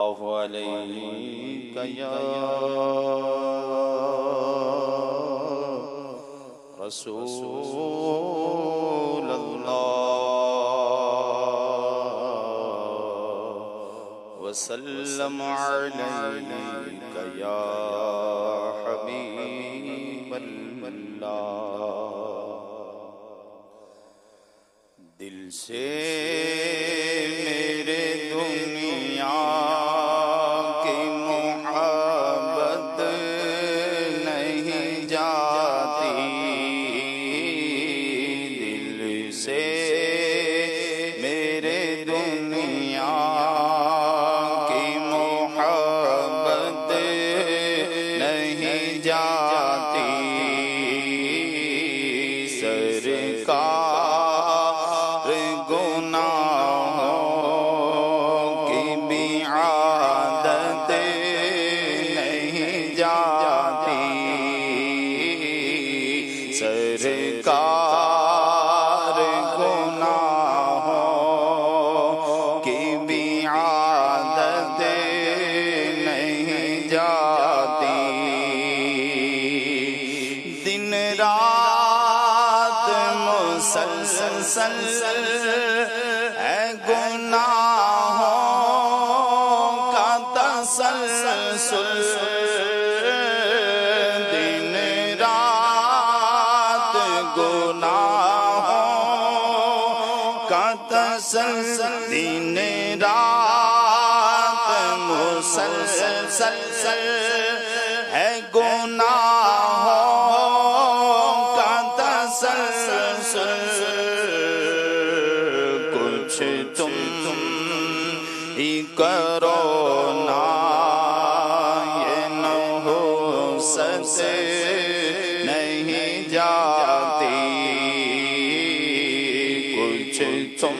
اللہ علیہ یا رسول اللہ وسلم علیک یا حبیب اللہ۔ دل سے میرے دنیا کی محبت نہیں جاتی، دل سے میرے دنیا کی محبت نہیں جاتی، سرکار گناہوں کی بھی عادت نہیں جاتی، سرکار گناہوں کی بھی عادت نہیں جاتی، دن رات مسلسل ہے گناہوں کا تسلسل، دن رات گناہوں کا تسلسل، دن رات مسلسل ہے گناہوں کا تسلسل، کچھ تم ہی کرو نا یہ نحوست نہیں جاتی، کچھ تم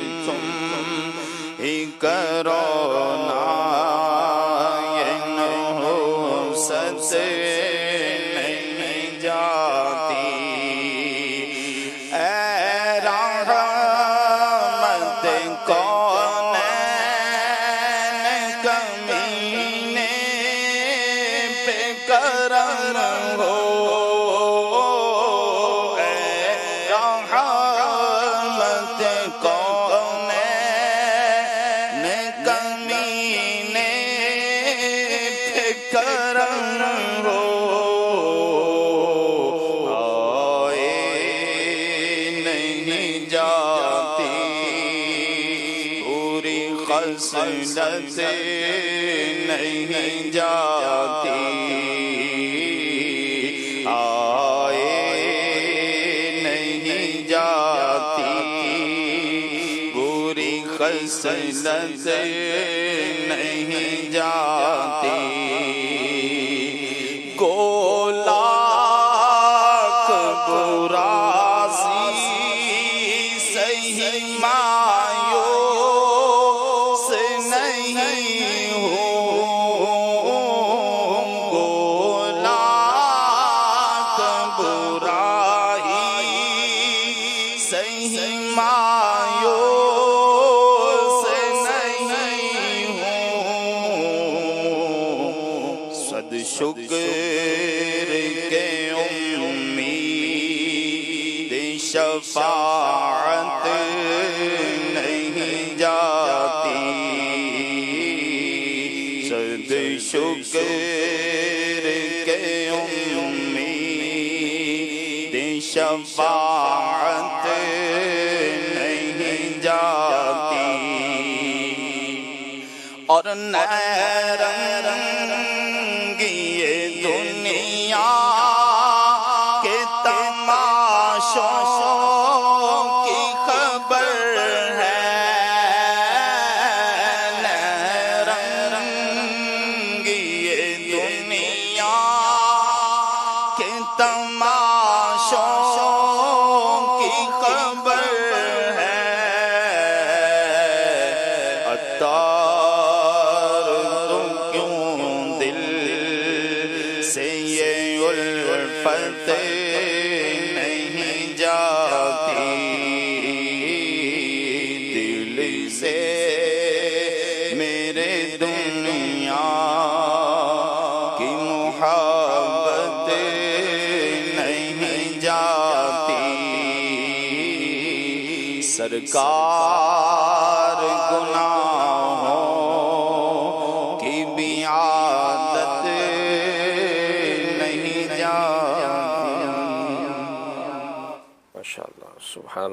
ہی کرو نا یہ نحوست نہیں جاتی، اے رحمت کونین کمینے پہ کرم ہو، اے رحمت کونین کمینے پہ کرم ہو، آئے نہیں جاتی پوری خصلت نہیں جاتی، آئے نہیں جاتی پوری خصلت نہیں جاتی، لاکھ براسی صحیح مایوس نہیں ہوں، لاکھ برائی صحیح مایوس نہیں ہوں، صد شکر کے امید شفاعت نہیں جاتی، صد شکر کے امید شفاعت نہیں جاتی، اور نیرنگی یہ دنیا کے تماشوں کی خبر ہے، نیرنگی یہ دنیا کے تماشوں کی خبر ہے، عطار تو کیوں دل سے یہ الفت نہیں جاتی، دل سے میرے دنیا سرکار گناہوں کی بھی عادت نہیں جاتی. ماشاءاللہ، سبحان